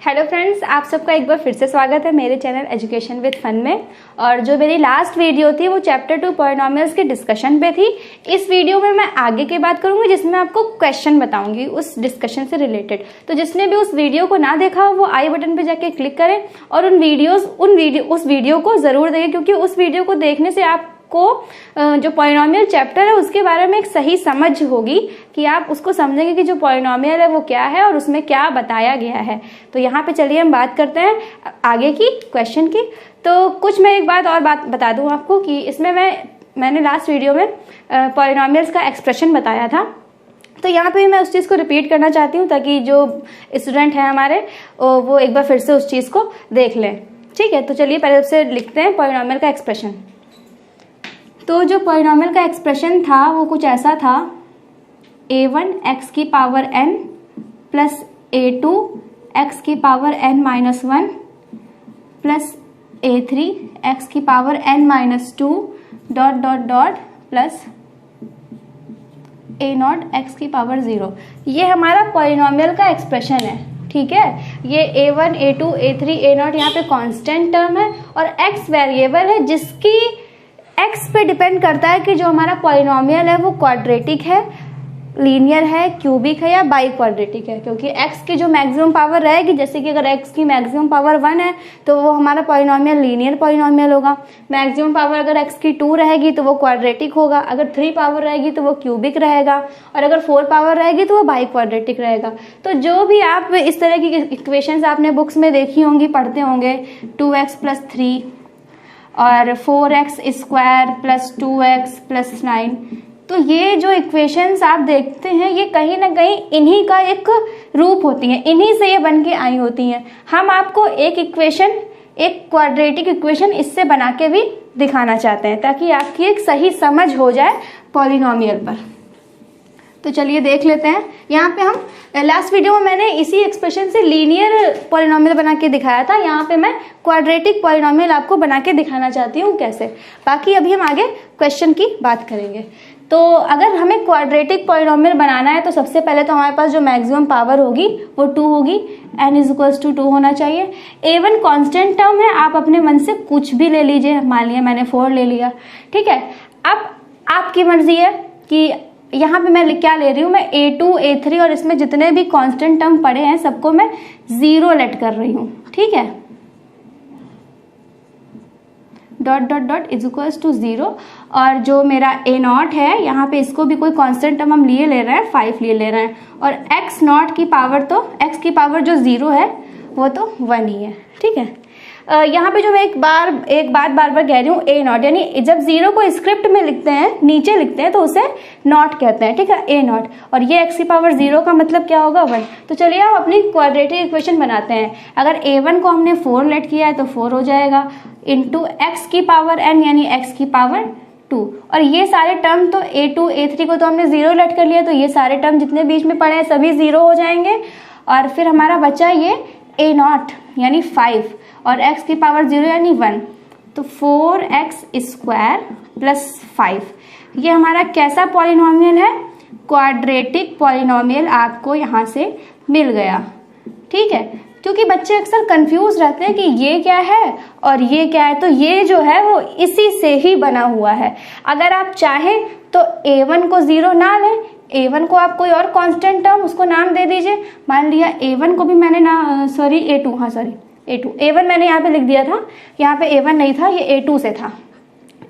Hello friends, आप सबका एक बार फिर से स्वागत है मेरे चैनल एजुकेशन विद फन में। और जो मेरी लास्ट वीडियो थी वो चैप्टर 2 पॉलिनोमियल्स के डिस्कशन पे थी। इस वीडियो में मैं आगे की बात करूंगी जिसमें आपको क्वेश्चन बताऊंगी उस डिस्कशन से रिलेटेड। तो जिसने भी उस वीडियो को ना देखा वो आई बटन पे जाके क्लिक करें और उस वीडियो को जरूर देखें, क्योंकि उस वीडियो को देखने से आप को जो पॉलिनोमियल चैप्टर है उसके बारे में एक सही समझ होगी कि आप उसको समझेंगे कि जो पॉलिनोमियल है वो क्या है और उसमें क्या बताया गया है। तो यहाँ पे चलिए हम बात करते हैं आगे की क्वेश्चन की। तो कुछ मैं एक बात बता दूं आपको कि इसमें मैंने लास्ट वीडियो में पॉलिनोमियल्स का एक्सप्रेशन बताया था। तो यहाँ पे मैं उस चीज़ को रिपीट करना चाहती हूँ ताकि जो स्टूडेंट हैं हमारे वो एक बार फिर से उस चीज़ को देख लें। ठीक है, तो चलिए पहले से लिखते हैं पॉलिनोमियल का एक्सप्रेशन। तो जो पॉलिनोमियल का एक्सप्रेशन था वो कुछ ऐसा था, a1 x की power n plus a2 x की power n minus 1 plus a3 x की power n minus 2 dot dot dot plus a0 x की पावर 0। ये हमारा पॉलिनोमियल का एक्सप्रेशन है। ठीक है, ये a1 a2 a3 a0 यहाँ पे कांस्टेंट टर्म है और x वेरिएबल है जिसकी x पे डिपेंड करता है कि जो हमारा पॉलिनोमियल है वो क्वाड्रेटिक है, लीनियर है, क्यूबिक है या बाई क्वाड्रेटिक है। क्योंकि x की जो मैक्सिमम पावर रहेगी, जैसे कि अगर x की मैक्सिमम पावर 1 है तो वो हमारा पॉलिनोमियल लीनियर पॉलिनोमियल होगा। मैक्सिमम पावर अगर x की 2 रहेगी तो वो क्वाड्रेटिक होगा, अगर 3 पावर रहेगी तो वो क्यूबिक रहेगा और अगर 4 पावर रहेगी तो वो बाई क्वाड्रेटिक रहेगा। तो जो भी आप इस तरह की इक्वेशंस आपने बुक्स में देखी होंगी, पढ़ते होंगे, 2x प्लस 3 और 4x square plus 2x plus 9, तो ये जो इक्वेशंस आप देखते हैं ये कहीं ना कहीं इन्हीं का एक रूप होती हैं, इन्हीं से ये बन के आई होती हैं। हम आपको एक इक्वेशन, एक क्वाड्रेटिक इक्वेशन इससे बना के भी दिखाना चाहते हैं ताकि आपकी एक सही समझ हो जाए पॉलिनोमियल पर। तो चलिए देख लेते हैं। यहाँ पे हम लास्ट वीडियो में मैंने इसी एक्सप्रेशन से लीनियर पॉलिनोमियल बना के दिखाया था। यहाँ पे मैं क्वाड्रेटिक पॉलिनोमियल आपको बना के दिखाना चाहती हूँ कैसे। बाकी अभी हम आगे क्वेश्चन की बात करेंगे। तो अगर हमें क्वाड्रेटिक पॉलिनोमियल बनाना है तो सबसे पहले तो हमारे पास जो मैक्सिमम पावर होगी वो 2 होगी, n इक्वल्स टू 2 होना चाहिए। a1 कांस्टेंट टर्म है, आप अपने मन से कुछ भी ले लीजिए। मान लिया मैंने 4 ले लिया, ठीक है। अब आपकी मर्जी है कि यहाँ पे मैं क्या ले रही हूँ, मैं a2 a3 और इसमें जितने भी कांस्टेंट टर्म पड़े हैं सबको मैं 0 लेट कर रही हूँ। ठीक है, dot dot dot is equals to 0। और जो मेरा a0 है यहाँ पे इसको भी कोई कांस्टेंट टर्म हम ले रहे हैं, 5 ले रहे हैं। और x0 की पावर, तो x की पावर जो 0 है वो तो 1 ही है। ठीक है, यहाँ पे जो मैं एक बात बार बार कह रही हूँ, a0 यानी जब 0 को स्क्रिप्ट में लिखते हैं, नीचे लिखते हैं तो उसे नॉट कहते हैं। ठीक है, a0। और ये x की पावर 0 का मतलब क्या होगा, 1। तो चलिए आप अपनी क्वाड्रेटिक इक्वेशन बनाते हैं। अगर a1 को हमने 4 लेट किया है तो 4 हो जाएगा, इंटू x की पावर n यानी x की पावर 2। और ये सारे टर्म तो a2 a3 को तो हमने 0 लेट कर लिया, तो ये सारे टर्म जितने बीच में पड़े हैं सभी 0 हो जाएंगे। और फिर हमारा बचा ये a0 यानी 5 और x की पावर 0 यानी 1, तो 4x स्क्वायर प्लस 5। ये हमारा कैसा पॉलिनोमियल है, क्वाड्रेटिक पॉलिनोमियल आपको यहाँ से मिल गया। ठीक है, क्योंकि बच्चे अक्सर कंफ्यूज रहते हैं कि ये क्या है और ये क्या है। तो ये जो है वो इसी से ही बना हुआ है। अगर आप चाहें तो a1 को 0 ना लें, a1 को आप कोई और कांस्टेंट टर्म उसको नाम दे दीजिए। मान लिया a1 को भी मैंने a2 a1 मैंने यहाँ पे लिख दिया था, यहाँ पे a1 नहीं था, ये a2 से था,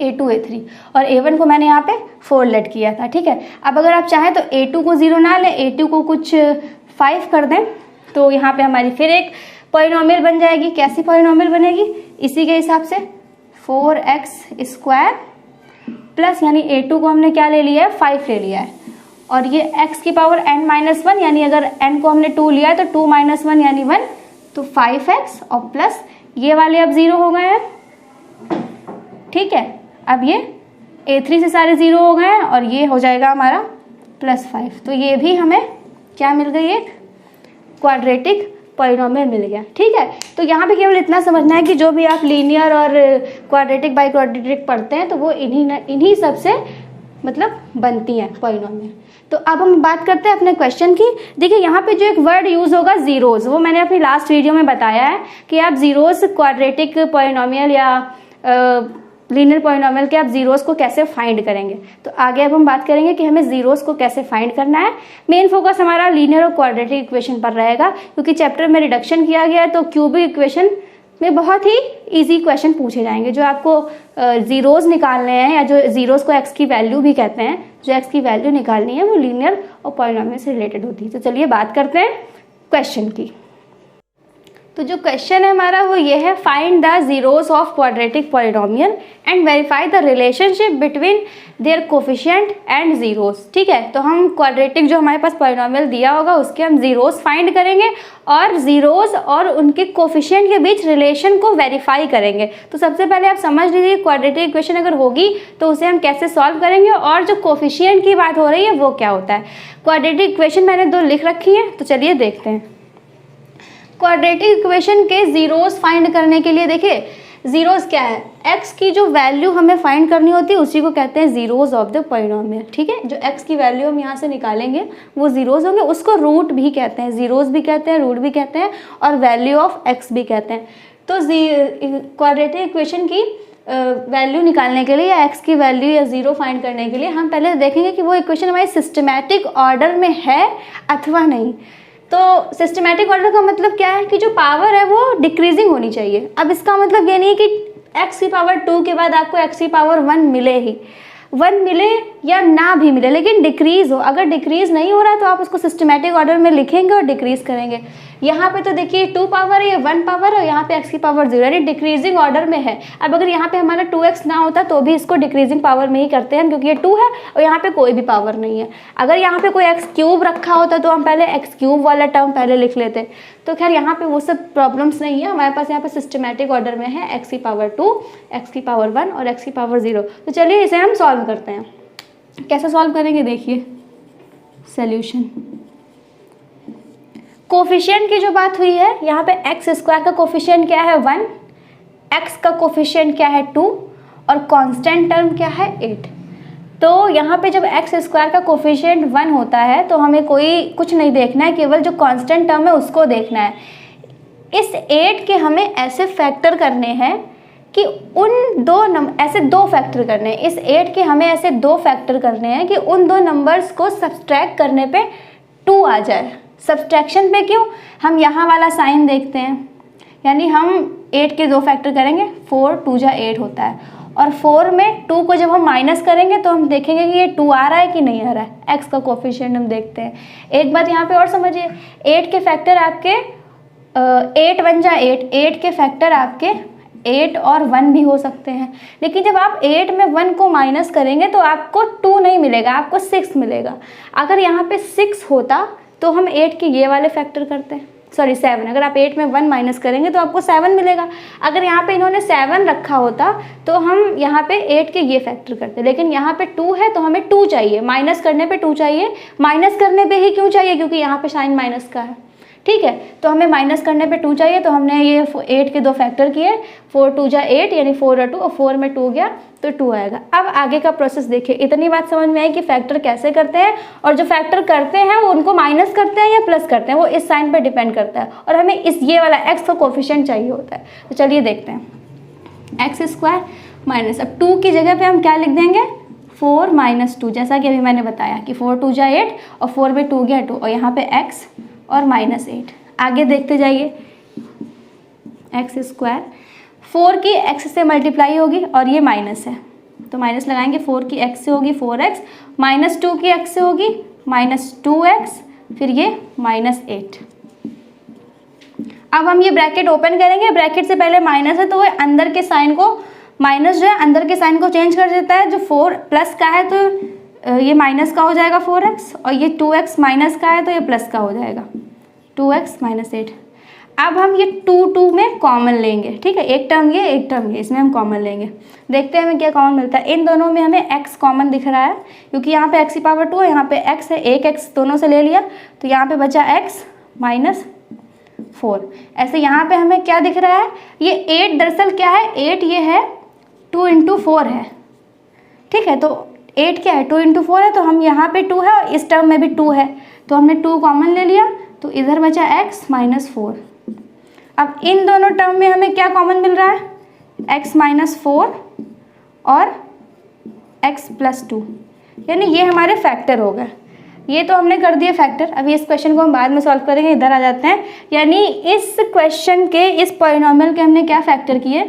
a2 a3 और a1 को मैंने यहाँ पे 4 लेट किया था। ठीक है, अब अगर आप चाहें तो a2 को 0 ना लें, a2 को कुछ 5 कर दें, तो यहाँ पे हमारी फिर एक पॉलिनोमियल बन जाएगी। कैसी पॉलिनोमियल बनेगी, इसी के हिसाब से 4x स्क्वायर प्लस, यानी a2 को हमने क्या ले लिया है, 5 ले लिया है, और ये x की पावर n माइनस 1 यानी अगर n को हमने 2 लिया है तो 2 माइनस 1 यानी 1, तो 5x और प्लस ये वाले अब 0 हो गए हैं। ठीक है, अब ये a3 से सारे 0 हो गए हैं और ये हो जाएगा हमारा प्लस 5। तो ये भी हमें क्या मिल गई, एक क्वाड्रेटिक पॉलिनोमियल मिल गया। ठीक है, तो यहाँ पे केवल इतना समझना है कि जो भी आप लीनियर और क्वाड्रेटिक बाई क्वाड्रेटिक पढ़ते हैं तो वो इन्हीं सब से मतलब बनती हैं पॉलिनोमियल। तो अब हम बात करते हैं अपने क्वेश्चन की। देखिए यहाँ पे जो एक वर्ड यूज होगा जीरोज, वो मैंने अपनी लास्ट वीडियो में बताया है कि आप जीरोज क्वाड्रेटिक पॉलिनोमियल या लीनियर पॉलिनोमियल के आप जीरोज को कैसे फाइंड करेंगे। तो आगे अब हम बात करेंगे कि हमें जीरोज को कैसे फाइंड करना है। मेन फोकस हमारा लीनियर और क्वाड्रेटिक इक्वेशन पर रहेगा, क्योंकि चैप्टर में रिडक्शन किया गया है तो क्यूबिक इक्वेशन में बहुत ही इजी क्वेश्चन पूछे जाएंगे। जो आपको जीरोज निकालने हैं या जो जीरोज को एक्स की वैल्यू भी कहते हैं, जो एक्स की वैल्यू निकालनी है वो लीनियर और पॉलिनोमियल से रिलेटेड होती है। तो चलिए बात करते हैं क्वेश्चन की। तो जो क्वेश्चन है हमारा वो ये है, find the zeros of quadratic polynomial and verify the relationship between their coefficient and zeros. ठीक है, तो हम क्वाड्रेटिक जो हमारे पास पॉलिनोमियल दिया होगा उसके हम जीरोज फाइंड करेंगे और जीरोज और उनके कोफिशिएंट के बीच रिलेशन को वेरीफाई करेंगे। तो सबसे पहले आप समझ लीजिए क्वाड्रेटिक इक्वेशन अगर होगी तो उसे हम कैसे सॉल्व करेंगे और जो कोफिशिएंट की बात हो रही है वो क्या होता है। क्वाड्रेटिक इक्वेशन मैंने 2 लिख रखी है, तो चलिए देखते हैं। क्वाड्रेटिक इक्वेशन के जीरोस फाइंड करने के लिए देखिए जीरोस क्या है, एक्स की जो वैल्यू हमें फाइंड करनी होती है उसी को कहते हैं जीरोस ऑफ द पॉलिनोमियल। ठीक है, जो एक्स की वैल्यू हम यहाँ से निकालेंगे वो जीरोस होंगे, उसको रूट भी कहते हैं, जीरोस भी कहते हैं, रूट भी कहते हैं और वैल्यू ऑफ एक्स भी कहते हैं। तो क्वाड्रेटिक इक्वेशन की वैल्यू निकालने के लिए या एक्स की वैल्यू या जीरो फाइंड करने के लिए हम पहले देखेंगे कि वो इक्वेशन हमारी सिस्टमैटिक ऑर्डर में है अथवा नहीं। तो सिस्टमैटिक ऑर्डर का मतलब क्या है कि जो पावर है वो डिक्रीजिंग होनी चाहिए। अब इसका मतलब ये नहीं है कि एक्स की पावर 2 के बाद आपको एक्स की पावर 1 मिले ही, 1 मिले या ना भी मिले, लेकिन डिक्रीज हो। अगर डिक्रीज नहीं हो रहा तो आप उसको सिस्टमैटिक ऑर्डर में लिखेंगे और डिक्रीज करेंगे। यहाँ पे तो देखिए 2 पावर है, ये 1 पावर है, यहाँ पे एक्स की पावर 0 यानी डिक्रीजिंग ऑर्डर में है। अब अगर यहाँ पे हमारा 2x ना होता तो भी इसको डिक्रीजिंग पावर में ही करते हैं, क्योंकि ये 2 है और यहाँ पे कोई भी पावर नहीं है। अगर यहाँ पे कोई एक्स क्यूब रखा होता तो हम पहले एक्स क्यूब वाला टर्म पहले लिख लेते। तो खैर यहाँ पे वो सब प्रॉब्लम्स नहीं है, हमारे पास यहाँ पे सिस्टमैटिक ऑर्डर में है एक्स की पावर 2, एक्स की पावर 1 और एक्स की पावर 0। तो चलिए इसे हम सॉल्व करते हैं। कैसे सॉल्व करेंगे देखिए, सोल्यूशन। कोफिशिएंट की जो बात हुई है यहाँ पे एक्स स्क्वायर का कोफिशिएंट क्या है 1, एक्स का कोफिशिएंट क्या है 2 और कांस्टेंट टर्म क्या है 8। तो यहाँ पे जब एक्स स्क्वायर का कोफिशिएंट 1 होता है तो हमें कुछ नहीं देखना है, केवल जो कांस्टेंट टर्म है उसको देखना है। इस 8 के हमें ऐसे फैक्टर करने हैं कि उन ऐसे दो फैक्टर करने हैं। इस 8 के हमें ऐसे 2 फैक्टर करने हैं कि उन 2 नंबर्स को सब्सट्रैक्ट करने पे 2 आ जाए। सब्सट्रैक्शन पे क्यों, हम यहाँ वाला साइन देखते हैं, यानी हम 8 के 2 फैक्टर करेंगे, 4 2 जा 8 होता है और 4 में 2 को जब हम माइनस करेंगे तो हम देखेंगे कि ये 2 आ रहा है कि नहीं आ रहा है। एक्स का कोफिशिएंट हम देखते हैं। एक बात यहाँ पे और समझिए, 8 के फैक्टर आपके 8 1 जा 8, 8 के फैक्टर आपके 8 और 1 भी हो सकते हैं, लेकिन जब आप 8 में 1 को माइनस करेंगे तो आपको 2 नहीं मिलेगा, आपको 6 मिलेगा। अगर यहाँ पे 6 होता तो हम 8 के ये वाले फैक्टर करते हैं, सॉरी 7। अगर आप 8 में 1 माइनस करेंगे तो आपको 7 मिलेगा। अगर यहाँ पे इन्होंने 7 रखा होता तो हम यहाँ पे 8 के ये फैक्टर करते, लेकिन यहाँ पे 2 है तो हमें 2 चाहिए, माइनस करने पे 2 चाहिए। माइनस करने पे ही क्यों चाहिए, क्योंकि यहाँ पे साइन माइनस का है। ठीक है, तो हमें माइनस करने पे 2 चाहिए, तो हमने ये 8 के 2 फैक्टर किए, 4 2 जा 8 यानी 4 और 2, और 4 में 2 गया तो 2 आएगा। अब आगे का प्रोसेस देखिए। इतनी बात समझ में आई कि फैक्टर कैसे करते हैं, और जो फैक्टर करते हैं वो उनको माइनस करते हैं या प्लस करते हैं, वो इस साइन पर डिपेंड करता है, और हमें ये वाला एक्स का कोफिशिएंट चाहिए होता है। तो चलिए देखते हैं, एक्स स्क्वायर माइनस, अब 2 की जगह पे हम क्या लिख देंगे 4 माइनस 2, जैसा कि अभी मैंने बताया कि 4 2 जा 8 और 4 में 2 गया 2, और यहाँ पे एक्स और माइनस 8। आगे देखते जाइए, एक्स स्क्वायर 4 की एक्स से मल्टीप्लाई होगी और ये माइनस है तो माइनस लगाएंगे, 4 की एक्स से होगी 4x, माइनस 2 की एक्स से होगी माइनस 2x, फिर ये माइनस 8। अब हम ये ब्रैकेट ओपन करेंगे, ब्रैकेट से पहले माइनस है तो वो अंदर के साइन को, माइनस जो है अंदर के साइन को चेंज कर देता है। जो 4 प्लस का है तो ये माइनस का हो जाएगा 4x, और ये 2x माइनस का है तो ये प्लस का हो जाएगा 2x माइनस 8। अब हम ये 2 में कॉमन लेंगे, ठीक है, एक टर्म ये एक टर्म ये, इसमें हम कॉमन लेंगे। देखते हैं हमें क्या कॉमन मिलता है। इन दोनों में हमें x कॉमन दिख रहा है, क्योंकि यहाँ पे x की पावर 2 है, यहाँ पे x है, एक x दोनों से ले लिया तो यहाँ पे बचा x माइनस 4। ऐसे यहाँ पे हमें क्या दिख रहा है, ये 8 दरअसल क्या है, 8 ये है 2 × 4 है, ठीक है। तो 8 क्या है, 2 इंटू 4 है, तो हम यहाँ पे 2 है और इस टर्म में भी 2 है, तो हमने 2 कॉमन ले लिया, तो इधर बचा x माइनस 4। अब इन दोनों टर्म में हमें क्या कॉमन मिल रहा है, x माइनस 4 और x प्लस 2, यानी ये हमारे फैक्टर हो गए। ये तो हमने कर दिया फैक्टर। अभी इस क्वेश्चन को हम बाद में सॉल्व करेंगे, इधर आ जाते हैं। यानी इस क्वेश्चन के, इस पॉलिनॉमियल के हमने क्या फैक्टर किए,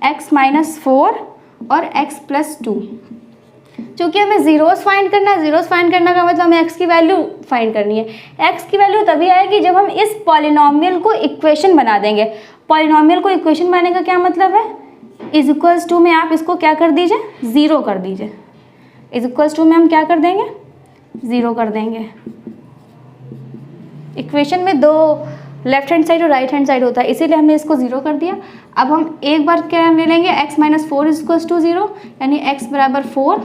x माइनस 4 और x प्लस 2। क्योंकि हमें जीरोस फाइंड करना है, जीरोस फाइंड करने का मतलब हमें x की वैल्यू फाइंड करनी है। x की वैल्यू तभी आएगी जब हम इस पॉलिनॉमियल को इक्वेशन बना देंगे। पॉलिनॉमियल को इक्वेशन बनाने का क्या मतलब है, इज इक्वल्स टू में आप इसको क्या कर दीजिए, ज़ीरो कर दीजिए। इज इक्वल्स टू में हम क्या कर देंगे, ज़ीरो कर देंगे। इक्वेशन में दो लेफ्ट हैंड साइड और राइट हैंड साइड होता है, इसीलिए हमने इसको ज़ीरो कर दिया। अब हम एक बार क्या ले लेंगे, x minus 4 is equals to 0, यानी x बराबर 4,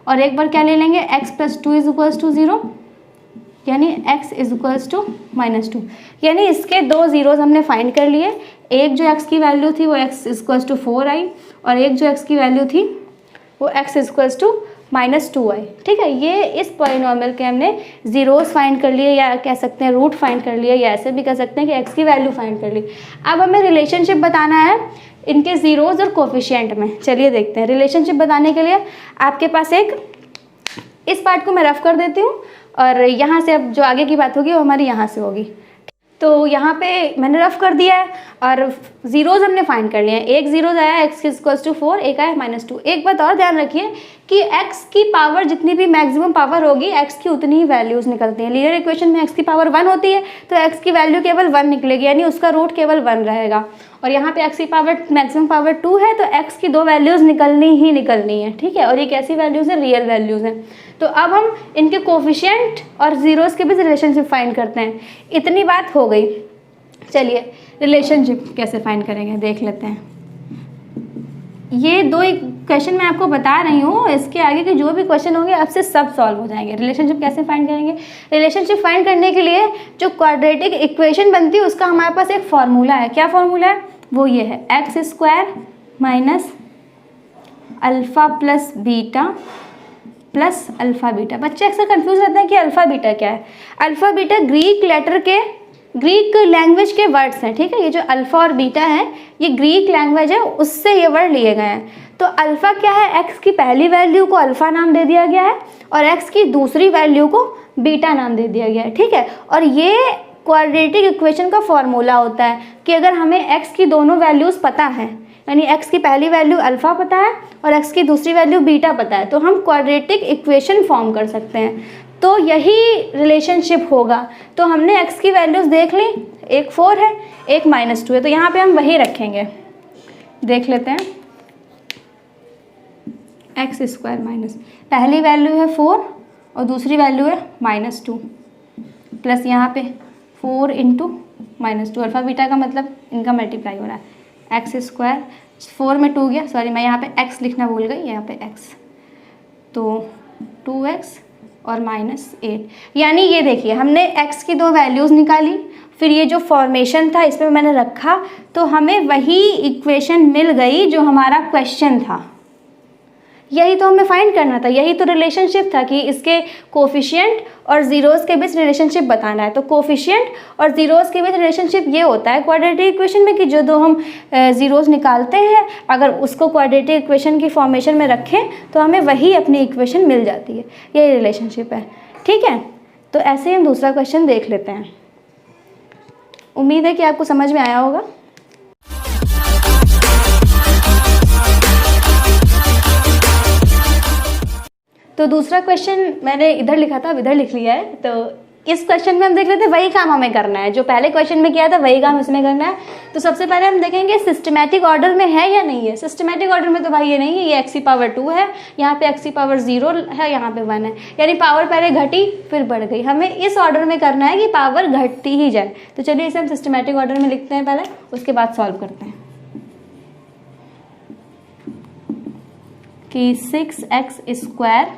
और एक बार क्या ले लेंगे, x plus 2 is equals to 0, यानी x is equals to minus 2। यानी इसके दो ज़ीरोज़ हमने फाइंड कर लिए। एक जो x की वैल्यू थी वो x इज इक्वल्स टू 4 आई, और एक जो x की वैल्यू थी वो x is equals to minus 2 आई। ठीक है, ये इस पॉलिनॉमियल के हमने ज़ीरोज़ फाइंड कर लिए, या कह सकते हैं रूट फाइंड कर लिए, या ऐसे भी कह सकते हैं कि x की वैल्यू फाइंड कर ली। अब हमें रिलेशनशिप बताना है इनके ज़ीरोज़ और कोफिशिएंट में। चलिए देखते हैं। रिलेशनशिप बताने के लिए आपके पास एक, इस पार्ट को मैं रफ कर देती हूँ, और यहाँ से अब जो आगे की बात होगी वो हमारी यहाँ से होगी। तो यहाँ पे मैंने रफ कर दिया है और ज़ीरोज़ हमने फाइंड कर लिए हैं। एक ज़ीरोज़ आया x इक्वल्स टू 4, एक आया माइनस 2। एक बात और ध्यान रखिए कि x की पावर जितनी भी मैक्सिमम पावर होगी, x की उतनी ही वैल्यूज़ निकलती हैं। लीनियर इक्वेशन में x की पावर 1 होती है, तो x की वैल्यू केवल 1 निकलेगी, यानी उसका रूट केवल 1 रहेगा। और यहाँ पे x की पावर मैक्सिमम पावर 2 है, तो x की दो वैल्यूज़ निकलनी ही निकलनी है। ठीक है, और ये कैसी वैल्यूज़ हैं, रियल वैल्यूज़ हैं। तो अब हम इनके कोफिशिएंट और ज़ीरोज़ के बीच रिलेशनशिप फाइंड करते हैं। इतनी बात हो गई। चलिए रिलेशनशिप कैसे फाइंड करेंगे देख लेते हैं। ये दो क्वेश्चन मैं आपको बता रही हूँ, इसके आगे के जो भी क्वेश्चन होंगे आपसे सब सॉल्व हो जाएंगे। रिलेशनशिप कैसे फाइंड करेंगे, रिलेशनशिप फाइंड करने के लिए जो क्वाड्रेटिक इक्वेशन बनती है उसका हमारे पास एक फॉर्मूला है। क्या फॉर्मूला है, वो ये है, x square minus alpha plus beta plus alpha beta. बच्चे अक्सर कंफ्यूज रहते हैं कि अल्फ़ा बीटा क्या है। अल्फ़ा बीटा ग्रीक लेटर के, ग्रीक लैंग्वेज के वर्ड्स हैं। ठीक है, ये जो अल्फ़ा और बीटा है ये ग्रीक लैंग्वेज है, उससे ये वर्ड लिए गए हैं। तो अल्फ़ा क्या है, एक्स की पहली वैल्यू को अल्फ़ा नाम दे दिया गया है और एक्स की दूसरी वैल्यू को बीटा नाम दे दिया गया है। ठीक है, और ये क्वाड्रेटिक इक्वेशन का फॉर्मूला होता है कि अगर हमें एक्स की दोनों वैल्यूज़ पता है, यानी एक्स की पहली वैल्यू अल्फ़ा पता है और एक्स की दूसरी वैल्यू बीटा पता है, तो हम क्वाड्रेटिक इक्वेशन फॉर्म कर सकते हैं। तो यही रिलेशनशिप होगा। तो हमने एक्स की वैल्यूज़ देख ली, एक 4 है, एक माइनस 2 है, तो यहाँ पे हम वही रखेंगे। देख लेते हैं, एक्स स्क्वायर माइनस, पहली वैल्यू है 4 और दूसरी वैल्यू है माइनस 2, प्लस यहाँ पे 4 इंटू माइनस 2। अल्फ़ा बीटा का मतलब इनका मल्टीप्लाई हो रहा है। एक्स स्क्वायर 4 में 2 गया, सॉरी मैं यहाँ पे x लिखना भूल गई, यहाँ पे x, तो 2x और -8। यानी ये देखिए हमने x की दो वैल्यूज़ निकाली, फिर ये जो फॉर्मेशन था इसमें मैंने रखा, तो हमें वही इक्वेशन मिल गई जो हमारा क्वेश्चन था। यही तो हमें फाइंड करना था, यही तो रिलेशनशिप था कि इसके कोफिशिएंट और ज़ीरोज़ के बीच रिलेशनशिप बताना है। तो कोफिशिएंट और ज़ीरोज़ के बीच रिलेशनशिप ये होता है क्वाड्रेटिक इक्वेशन में कि जो दो हम ज़ीरोज़ निकालते हैं, अगर उसको क्वाड्रेटिक इक्वेशन की फॉर्मेशन में रखें तो हमें वही अपनी इक्वेशन मिल जाती है। यही रिलेशनशिप है। ठीक है, तो ऐसे ही हम दूसरा क्वेश्चन देख लेते हैं। उम्मीद है कि आपको समझ में आया होगा। तो दूसरा क्वेश्चन मैंने इधर लिखा था, अब इधर लिख लिया है। तो इस क्वेश्चन में हम देख लेते हैं, वही काम हमें करना है जो पहले क्वेश्चन में किया था, वही काम इसमें करना है। तो सबसे पहले हम देखेंगे सिस्टमैटिक ऑर्डर में है या नहीं है। सिस्टमैटिक ऑर्डर में तो भाई ये नहीं है, ये x की पावर 2 है, यहाँ पे x की पावर 0 है, यहाँ पे 1 है, यानी पावर पहले घटी फिर बढ़ गई। हमें इस ऑर्डर में करना है कि पावर घटती ही जाए। तो चलिए इसे हम सिस्टमैटिक ऑर्डर में लिखते हैं पहले, उसके बाद सॉल्व करते हैं कि 6x स्क्वायर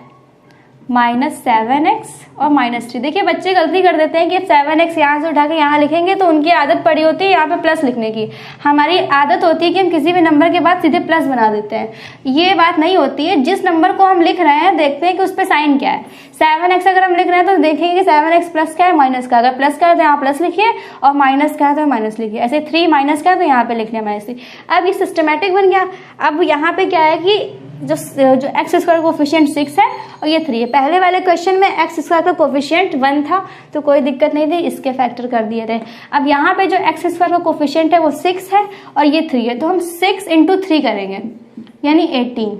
-7x और -3। देखिए बच्चे गलती कर देते हैं कि 7x यहाँ से उठा के यहाँ लिखेंगे, तो उनकी आदत पड़ी होती है यहाँ पे प्लस लिखने की। हमारी आदत होती है कि हम किसी भी नंबर के बाद सीधे प्लस बना देते हैं। ये बात नहीं होती है। जिस नंबर को हम लिख रहे हैं देखते हैं कि उस पर साइन क्या है। 7x अगर हम लिख रहे हैं तो देखेंगे कि 7x प्लस क्या है, माइनस का। अगर प्लस का है तो यहाँ प्लस लिखिए और माइनस का है तो माइनस लिखिए। ऐसे 3 माइनस का है तो यहाँ पे लिख लिया -3। अब ये सिस्टमेटिक बन गया। अब यहाँ पे क्या है कि जो एक्स स्क्वायर कोफिशिएंट 6 है और ये 3 है। पहले वाले क्वेश्चन में एक्स स्क्वायर का कोफिशिएंट 1 था तो कोई दिक्कत नहीं थी, इसके फैक्टर कर दिए थे। अब यहाँ पे जो एक्स स्क्वायर का कोफिशिएंट है वो 6 है और ये 3 है, तो हम 6 × 3 करेंगे यानी 18।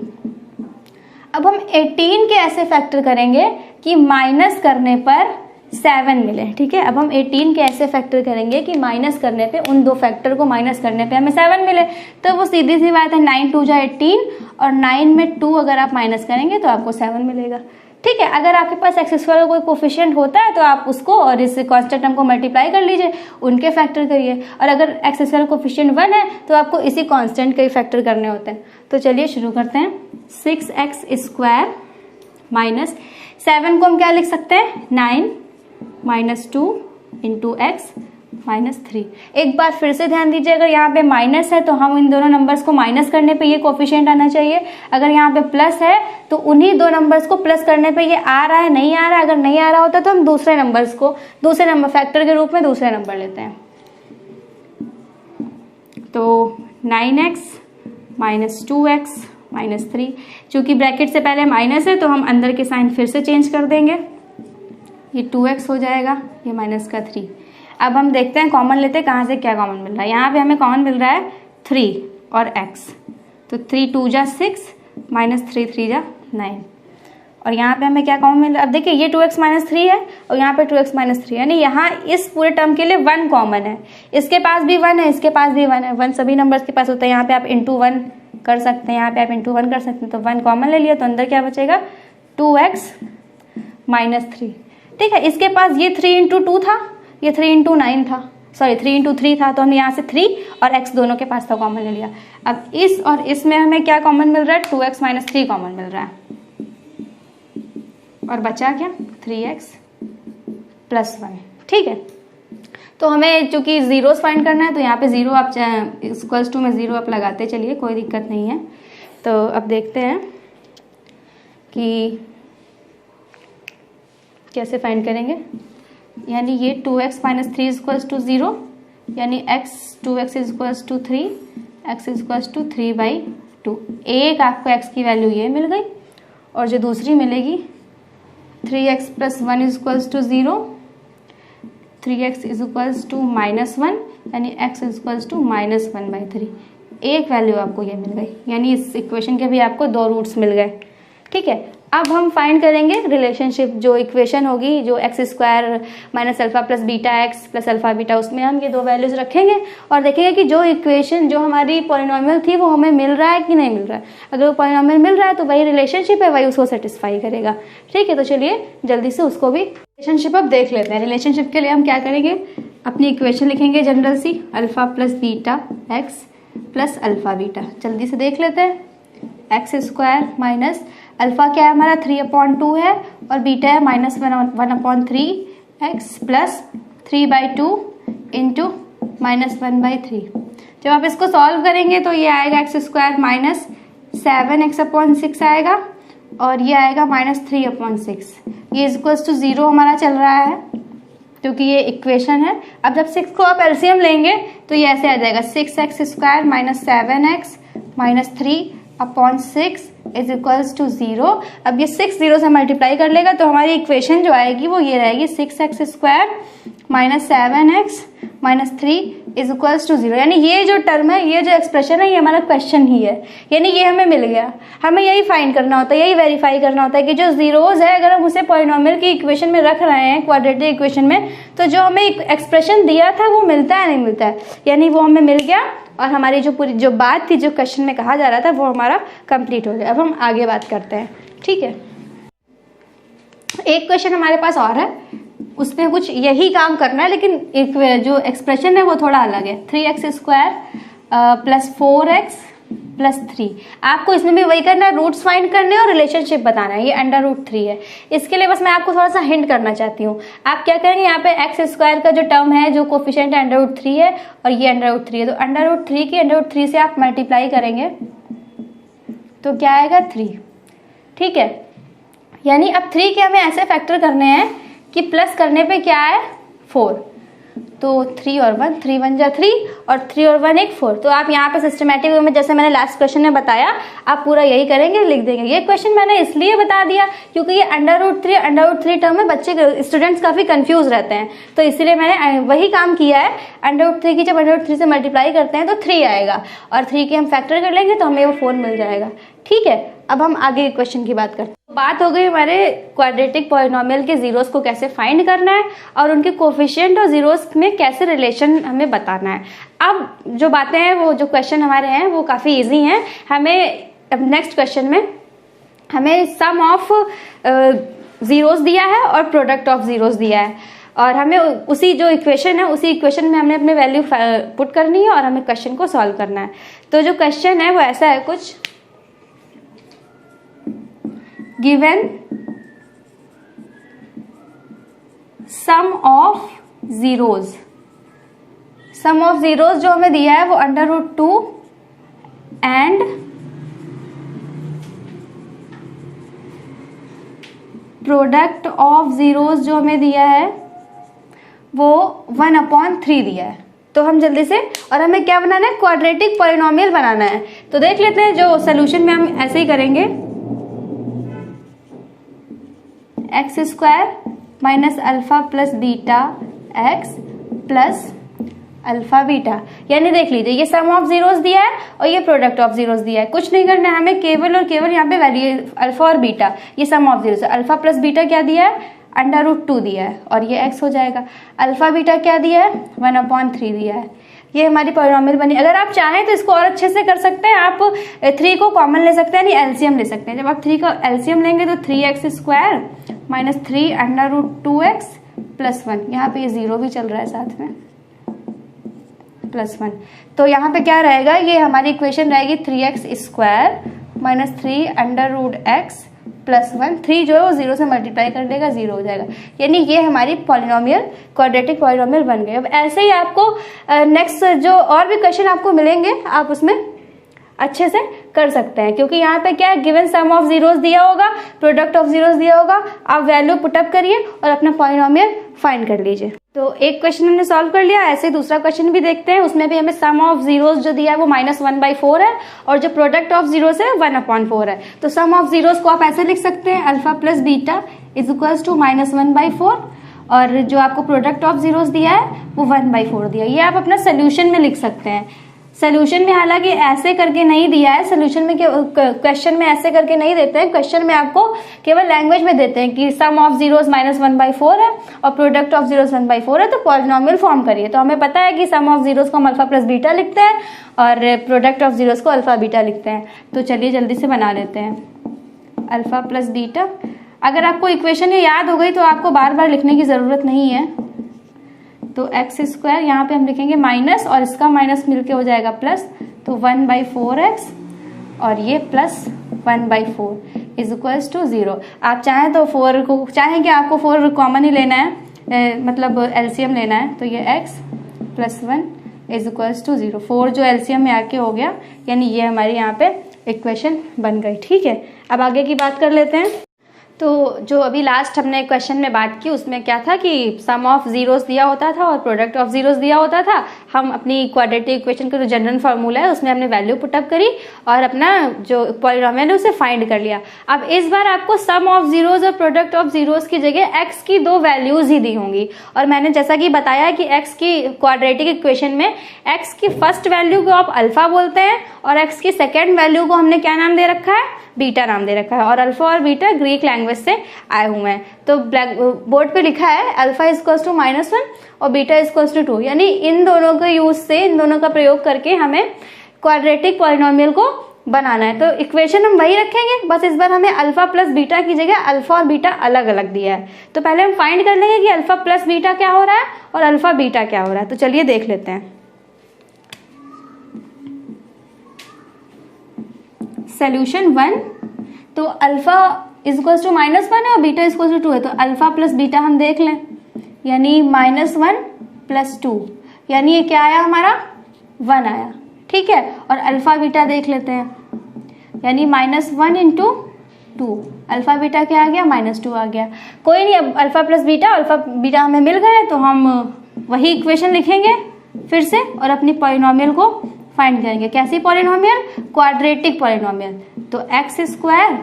अब हम 18 के ऐसे फैक्टर करेंगे कि माइनस करने पर 7 मिले। ठीक है, अब हम 18 के ऐसे फैक्टर करेंगे कि माइनस करने पे, उन दो फैक्टर को माइनस करने पे हमें 7 मिले। तो वो सीधी सी बात है, 9 2 जा 18 और 9 में 2 अगर आप माइनस करेंगे तो आपको 7 मिलेगा। ठीक है, अगर आपके पास एक्स स्क्वायर का कोई कोफिशिएंट होता है तो आप उसको और इस कांस्टेंट टर्म को मल्टीप्लाई कर लीजिए, उनके फैक्टर करिए। और अगर एक्स स्क्वायर का कोफिशिएंट 1 है तो आपको इसी कांस्टेंट के फैक्टर करने होते हैं। तो चलिए शुरू करते हैं। 6x² माइनस 7 को हम क्या लिख सकते हैं, 9 -2 × x -3। एक बार फिर से ध्यान दीजिए, अगर यहाँ पे माइनस है तो हम इन दोनों नंबर्स को माइनस करने पे ये कोफिशिएंट आना चाहिए। अगर यहाँ पे प्लस है तो उन्हीं दो नंबर्स को प्लस करने पे ये आ रहा है, नहीं आ रहा है। अगर नहीं आ रहा होता तो हम दूसरे नंबर्स को दूसरे नंबर फैक्टर के रूप में दूसरे नंबर लेते हैं। तो 9x -2x -3, चूंकि ब्रैकेट से पहले माइनस है तो हम अंदर के साइन फिर से चेंज कर देंगे। ये 2x हो जाएगा, ये -3। अब हम देखते हैं, कॉमन लेते हैं, कहाँ से क्या कॉमन मिल रहा है। यहाँ पे हमें कॉमन मिल रहा है 3 और x, तो 3 2 जा 6 -3 3 जा 9। और यहाँ पे हमें क्या कॉमन मिल रहा है, अब देखिए ये 2x -3 है और यहाँ पे 2x -3 है, यानी यहाँ इस पूरे टर्म के लिए 1 कॉमन है। इसके पास भी 1 है, इसके पास भी 1 है। 1 सभी नंबर्स के पास होता है। यहाँ पे आप × 1 कर सकते हैं, यहाँ पे आप × 1 कर सकते हैं। तो 1 कॉमन ले लिया तो अंदर क्या बचेगा, 2x -3। ठीक है, इसके पास ये 3 × 2 था, ये 3 × 9 था, सॉरी 3 × 3 था, तो हमने यहाँ से 3 और x दोनों के पास था कॉमन ले लिया। अब इस और इसमें हमें क्या कॉमन मिल रहा है, 2x -3 कॉमन मिल रहा है और बचा क्या, 3x + 1। ठीक है, तो हमें चूंकि जीरोस फाइंड करना है तो यहाँ पे 0 आप इक्वल्स टू में 0 आप लगाते चलिए, कोई दिक्कत नहीं है। तो अब देखते हैं कि कैसे फाइंड करेंगे। यानी ये 2x -3 = 0, यानी 2x = 3, x = 3/2। एक आपको x की वैल्यू ये मिल गई और जो दूसरी मिलेगी 3x + 1 = 0, 3x = -1, यानी x = -1/3। एक वैल्यू आपको ये मिल गई, यानी इस इक्वेशन के भी आपको 2 रूट्स मिल गए। ठीक है, अब हम फाइंड करेंगे रिलेशनशिप, जो इक्वेशन होगी, जो x² - α + βx + α β, उसमें हम ये 2 वैल्यूज रखेंगे और देखेंगे कि जो इक्वेशन जो हमारी पॉलिनॉमियल थी वो हमें मिल रहा है कि नहीं मिल रहा है। अगर वो पॉलिनॉमियल मिल रहा है तो वही रिलेशनशिप है, वही उसको सेटिस्फाई करेगा। ठीक है, तो चलिए जल्दी से उसको भी रिलेशनशिप अब देख लेते हैं। रिलेशनशिप के लिए हम क्या करेंगे, अपनी इक्वेशन लिखेंगे जनरल सी, α + βx + α β। जल्दी से देख लेते हैं। x² माइनस अल्फा क्या है हमारा, 3/2 है और बीटा है -1/3x + 3/2 × -1/3। जब आप इसको सॉल्व करेंगे तो ये आएगा x² - 7x/6 आएगा और ये आएगा -3/6। ये इक्वल्स टू 0 हमारा चल रहा है क्योंकि ये इक्वेशन है। अब जब 6 को आप एलसीएम लेंगे तो ये ऐसे आ जाएगा, 6x² - 7x -3/6 is equals to 0। अब ये 6 0 से मल्टीप्लाई कर लेगा तो हमारी इक्वेशन जो आएगी वो ये रहेगी, 6x² - 7x -3 is equals to 0। यानी ये जो टर्म है, ये जो एक्सप्रेशन है, ये हमारा क्वेश्चन ही है, यानी ये हमें मिल गया। हमें यही फाइंड करना होता है, यही वेरीफाई करना होता है कि जो जीरोज है अगर हम उसे पॉलिनॉमियल की इक्वेशन में रख रहे हैं, क्वाड्रेटिक इक्वेशन में, तो जो हमें एक्सप्रेशन दिया था वो मिलता है नहीं मिलता है, यानी वो हमें मिल गया और हमारी जो पूरी जो बात थी, जो क्वेश्चन में कहा जा रहा था, वो हमारा कंप्लीट हो गया। अब हम आगे बात करते हैं। ठीक है, एक क्वेश्चन हमारे पास और है, उसमें कुछ यही काम करना है, लेकिन एक जो एक्सप्रेशन है वो थोड़ा अलग है। 3x² + 4x +3। आपको इसमें भी वही करना है, रूट्स फाइंड करने और रिलेशनशिप बताना है। ये √3 है। इसके लिए बस मैं आपको थोड़ा सा हिंट करना चाहती हूँ। आप क्या करेंगे, यहाँ पे x² का जो टर्म है, जो कोफिशिएंट है √3 है और ये √3 है, तो √3 की √3 से आप मल्टीप्लाई करेंगे तो क्या आएगा 3। ठीक है, यानी अब 3 के हमें ऐसे फैक्टर करने हैं कि प्लस करने पे क्या है 4, तो 3 और 1, 3 1 जा 3 और 3 और 1 एक 4। तो आप यहाँ पे सिस्टमेटिक वे में, जैसे मैंने लास्ट क्वेश्चन में बताया, आप पूरा यही करेंगे, लिख देंगे। ये क्वेश्चन मैंने इसलिए बता दिया क्योंकि ये √3 टर्म में बच्चे स्टूडेंट्स काफी कंफ्यूज रहते हैं, तो इसीलिए मैंने वही काम किया है। √3 की जब √3 से मल्टीप्लाई करते हैं तो 3 आएगा और 3 के हम फैक्टर कर लेंगे तो हमें वो 4 मिल जाएगा। ठीक है, अब हम आगे के क्वेश्चन की बात करते हैं। बात हो गई हमारे क्वाड्रेटिक पॉलिनोमियल के जीरोस को कैसे फाइंड करना है और उनके कोफिशिएंट और जीरोस में कैसे रिलेशन हमें बताना है। अब जो बातें हैं, वो जो क्वेश्चन हमारे हैं वो काफ़ी इजी हैं। हमें अब नेक्स्ट क्वेश्चन में हमें सम ऑफ जीरोस दिया है और प्रोडक्ट ऑफ जीरोस दिया है और हमें उसी जो इक्वेशन है, उसी इक्वेशन में हमने अपने वैल्यू पुट करनी है और हमें क्वेश्चन को सॉल्व करना है। तो जो क्वेश्चन है वो ऐसा है कुछ, given sum of zeros. Sum of zeros जो हमें दिया है वो √2 एंड प्रोडक्ट ऑफ जीरोज जो हमें दिया है वो 1/3 दिया है। तो हम जल्दी से, और हमें क्या बनाना है, क्वाड्रेटिक पॉलिनोमियल बनाना है। तो देख लेते हैं, जो सोल्यूशन में हम ऐसे ही करेंगे, x² minus alpha plus beta x plus alpha beta. यानी देख लीजिए, ये सम ऑफ जीरोस दिया है और ये प्रोडक्ट ऑफ जीरोस दिया है। कुछ नहीं करना है हमें, केवल और केवल यहाँ पे वैल्यू अल्फा और बीटा, ये सम ऑफ जीरोस है। अल्फा प्लस बीटा क्या दिया है, √2 दिया है और ये x हो जाएगा। अल्फा बीटा क्या दिया है, 1/3 दिया है। ये हमारी पॉलिनोमियल बनी। अगर आप चाहें तो इसको और अच्छे से कर सकते हैं, आप 3 को कॉमन ले सकते हैं, यानी एलसीएम ले सकते हैं। जब आप 3 का एलसीएम लेंगे तो 3x² माइनस 3 √2x प्लस 1, यहाँ पे ये 0 भी चल रहा है साथ में, +1। तो यहाँ पे क्या रहेगा, ये हमारी इक्वेशन रहेगी 3x² माइनस 3 √x प्लस 1। 3 जो है वो 0 से मल्टीप्लाई कर देगा, 0 हो जाएगा। यानी ये हमारी पॉलिनोमियल, क्वाड्रेटिक पॉलिनोमियल बन गई। अब ऐसे ही आपको नेक्स्ट जो और भी क्वेश्चन आपको मिलेंगे, आप उसमें अच्छे से कर सकते हैं, क्योंकि यहाँ पे क्या है, गिवन सम ऑफ जीरोस दिया होगा, प्रोडक्ट ऑफ जीरोस दिया होगा, आप वैल्यू पुटअप करिए और अपना पॉलिनोमियल फाइंड कर लीजिए। तो एक क्वेश्चन हमने सॉल्व कर लिया। ऐसे दूसरा क्वेश्चन भी देखते हैं, उसमें भी हमें सम ऑफ जीरोस जो दिया है वो -1/4 है और जो प्रोडक्ट ऑफ जीरोस है 1/4 है। तो सम ऑफ जीरोस को आप ऐसे लिख सकते हैं, alpha plus beta is equals to -1/4 और जो आपको प्रोडक्ट ऑफ जीरोस दिया है वो 1/4 दिया है। ये आप अपना सोल्यूशन में लिख सकते हैं। सोल्यूशन में हालांकि ऐसे करके नहीं दिया है, सोल्यूशन में क्वेश्चन में ऐसे करके नहीं देते हैं। क्वेश्चन में आपको केवल लैंग्वेज में देते हैं कि सम ऑफ जीरोस -1/4 है और प्रोडक्ट ऑफ जीरोस 1/4 है, तो पॉलिनोमियल फॉर्म करिए। तो हमें पता है कि सम ऑफ जीरोस को हम अल्फा प्लस बीटा लिखते हैं और प्रोडक्ट ऑफ जीरोस को अल्फा बीटा लिखते हैं। तो चलिए जल्दी से बना लेते हैं, अल्फा प्लस बीटा। अगर आपको इक्वेशन ये याद हो गई तो आपको बार बार लिखने की जरूरत नहीं है। तो x² यहाँ पे हम लिखेंगे माइनस और इसका माइनस मिलके हो जाएगा प्लस, तो 1/4x और ये प्लस 1/4 इज इक्वल्स टू 0। आप चाहें तो 4 को, चाहें कि आपको 4 कॉमन ही लेना है, मतलब एलसीएम लेना है, तो ये x plus 1 is equals to 0। 4 जो एलसीएम में आके हो गया, यानी ये हमारी यहाँ पे इक्वेशन बन गई। ठीक है, अब आगे की बात कर लेते हैं। तो जो अभी लास्ट हमने क्वेश्चन में बात की, उसमें क्या था कि सम ऑफ जीरोस दिया होता था और प्रोडक्ट ऑफ जीरोस दिया होता था। हम अपनी क्वाड्रेटिक इक्वेशन का जो जनरल फार्मूला है उसमें हमने वैल्यू पुटअप करी और अपना जो पॉलिनोमियल है उसे फाइंड कर लिया। अब इस बार आपको सम ऑफ जीरोस और प्रोडक्ट ऑफ जीरोस की जगह एक्स की 2 वैल्यूज ही दी होंगी। और मैंने जैसा कि बताया कि एक्स की क्वाड्रेटिक इक्वेशन में एक्स की फर्स्ट वैल्यू को आप अल्फा बोलते हैं और एक्स की सेकेंड वैल्यू को हमने क्या नाम दे रखा है, बीटा नाम दे रखा है। और अल्फा और बीटा ग्रीक लैंग्वेज से आए हुए हैं। तो ब्लैक बोर्ड पे लिखा है अल्फा इक्वल्स टू -1 और बीटा इक्वल्स टू 2, यानी इन दोनों के यूज से, इन दोनों का प्रयोग करके हमें क्वाड्रेटिक पॉलिनोमियल को बनाना है। तो इक्वेशन हम वही रखेंगे, बस इस बार हमें अल्फा प्लस बीटा की जगह अल्फा और बीटा अलग अलग दिया है। तो पहले हम फाइंड कर लेंगे कि अल्फा प्लस बीटा क्या हो रहा है और अल्फा बीटा क्या हो रहा है। तो चलिए देख लेते हैं। सोल्यूशन 1, तो अल्फा इज इक्वल टू -1 है और बीटा इज इक्वल टू 2 है, तो अल्फा प्लस बीटा हम देख लें, यानी -1 + 2, यानी ये क्या आया हमारा 1 आया, ठीक है। और अल्फा बीटा देख लेते हैं, यानी -1 × 2, अल्फा बीटा क्या आ गया -2 आ गया। कोई नहीं, अब alpha plus beta, alpha beta हमें मिल गए, तो हम वही इक्वेशन लिखेंगे फिर से और अपनी पॉलिनोमियल को फाइंड करेंगे। कैसी पॉलिनोमियल? Quadratic polynomial. तो x²,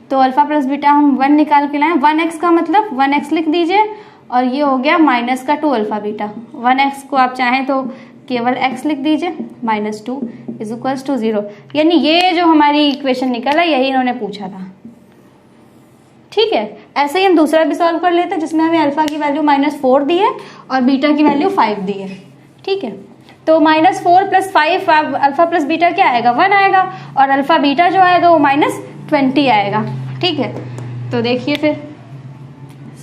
तो अल्फा प्लस बीटा हम 1 निकाल के लाए, 1x का मतलब 1x लिख दीजिए, और ये हो गया -2 अल्फा बीटा। 1x को आप चाहें तो केवल x लिख दीजिए, -2 = 0, यानी ये जो हमारी इक्वेशन निकला यही इन्होंने पूछा था, ठीक है। ऐसे ही हम दूसरा भी सॉल्व कर लेते हैं, जिसमें हमें अल्फा की वैल्यू -4 दी है और बीटा की वैल्यू 5 दी है, ठीक है। तो -4 + 5, अल्फा प्लस बीटा क्या आएगा 1 आएगा, और अल्फा बीटा जो आएगा वो -20 आएगा, ठीक है। तो देखिए फिर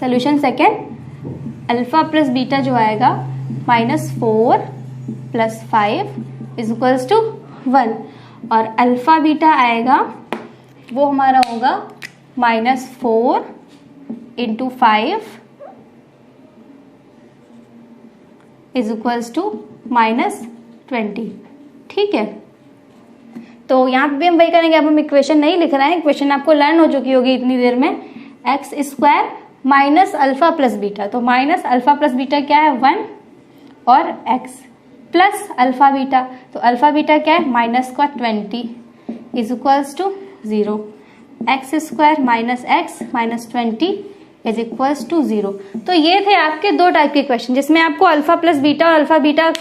solution second, alpha plus beta जो आएगा -4 + 5 = 1, और अल्फा बीटा आएगा वो हमारा होगा -4 × 5 = -20, ठीक है। तो यहाँ पे भी हम वही करेंगे, अब हम इक्वेशन नहीं लिख रहे हैं, इक्वेशन आपको लर्न हो चुकी होगी इतनी देर में। x² minus alpha plus beta, तो माइनस अल्फा प्लस बीटा क्या है 1, और x प्लस अल्फा बीटा, तो अल्फा बीटा क्या है -20 = 0, x² माइनस x -20 = 0। तो ये थे आपके दो टाइप के क्वेश्चन, जिसमें आपको अल्फा प्लस बीटा और अल्फा बीटा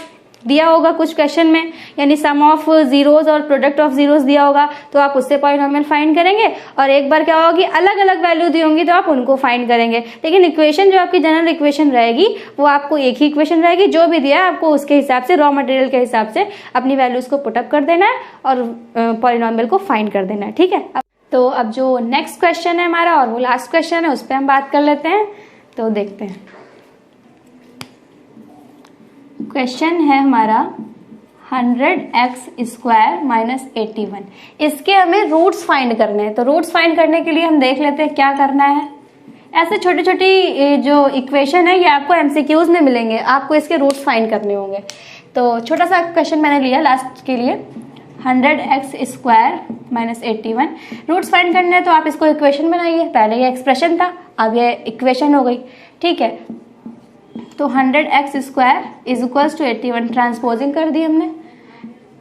दिया होगा कुछ क्वेश्चन में, यानी सम ऑफ जीरोज और प्रोडक्ट ऑफ जीरोज दिया होगा, तो आप उससे पॉलिनोमियल फाइंड करेंगे, और एक बार क्या होगी अलग अलग वैल्यू दी होंगी तो आप उनको फाइंड करेंगे। लेकिन इक्वेशन जो आपकी जनरल इक्वेशन रहेगी वो आपको एक ही इक्वेशन रहेगी, जो भी दिया है आपको उसके हिसाब से, रॉ मटेरियल के हिसाब से अपनी वैल्यूज को पुटअप कर देना है और पॉलिनोमियल को फाइंड कर देना है, ठीक है। तो अब जो नेक्स्ट क्वेश्चन है हमारा, और वो लास्ट क्वेश्चन है, उस पर हम बात कर लेते हैं। तो देखते हैं, क्वेश्चन है हमारा 100x² - 81। इसके हमें रूट्स फाइंड करने हैं। तो रूट्स फाइंड करने के लिए हम देख लेते हैं क्या करना है। ऐसे छोटी छोटी जो इक्वेशन है ये आपको एमसीक्यूज में मिलेंगे, आपको इसके रूट्स फाइंड करने होंगे। तो छोटा सा क्वेश्चन मैंने लिया लास्ट के लिए, 100x² - 81। रूट्स फाइंड करने हैं तो आप इसको इक्वेशन बनाइए, पहले ये एक्सप्रेशन था, अब ये इक्वेशन हो गई, ठीक है। तो 100x² = 81, ट्रांसपोजिंग कर दी हमने,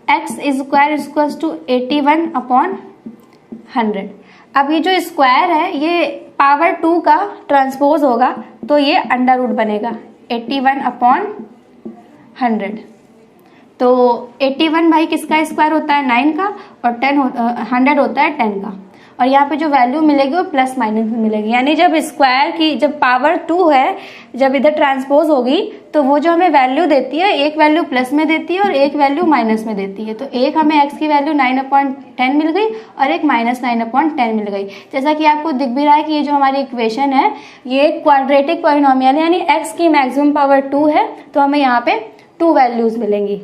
x² = 81/100। अब ये जो स्क्वायर है ये पावर 2 का ट्रांसपोज होगा, तो ये अंडर रूट बनेगा 81/100। तो 81 भाई किसका स्क्वायर होता है 9 का, और 100 होता है 10 का, और यहाँ पे जो वैल्यू मिलेगी वो प्लस माइनस में मिलेगी, यानी जब स्क्वायर की जब पावर 2 है, जब इधर ट्रांसपोज होगी तो वो जो हमें वैल्यू देती है, एक वैल्यू प्लस में देती है और एक वैल्यू माइनस में देती है। तो एक हमें x की वैल्यू 9/10 मिल गई और एक -9/10 मिल गई। जैसा कि आपको दिख भी रहा है कि ये जो हमारी इक्वेशन है ये क्वाड्रेटिक पॉलिनोमियल है, यानी x की मैक्सिमम पावर 2 है, तो हमें यहाँ पे 2 वैल्यूज मिलेंगी।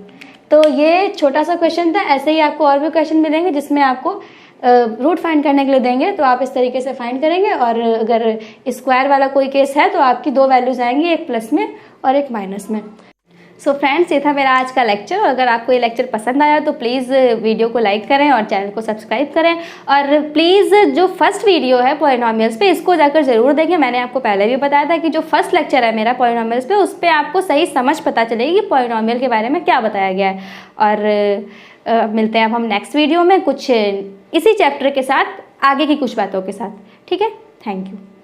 तो ये छोटा सा क्वेश्चन था, ऐसे ही आपको और भी क्वेश्चन मिलेंगे जिसमें आपको रूट फाइंड करने के लिए देंगे, तो आप इस तरीके से फाइंड करेंगे। और अगर स्क्वायर वाला कोई केस है तो आपकी 2 वैल्यूज आएंगी, एक प्लस में और एक माइनस में। सो फ्रेंड्स, ये था मेरा आज का लेक्चर। अगर आपको ये लेक्चर पसंद आया तो प्लीज़ वीडियो को लाइक करें और चैनल को सब्सक्राइब करें, और प्लीज़ जो फर्स्ट वीडियो है पॉलिनोमियल्स पे इसको जाकर ज़रूर देखें। मैंने आपको पहले भी बताया था कि जो फर्स्ट लेक्चर है मेरा पॉलिनोमियल्स पे, उस पर आपको सही समझ पता चलेगी कि पॉलिनोमियल के बारे में क्या बताया गया है। और मिलते हैं अब हम नेक्स्ट वीडियो में कुछ इसी चैप्टर के साथ, आगे की कुछ बातों के साथ, ठीक है। Thank you.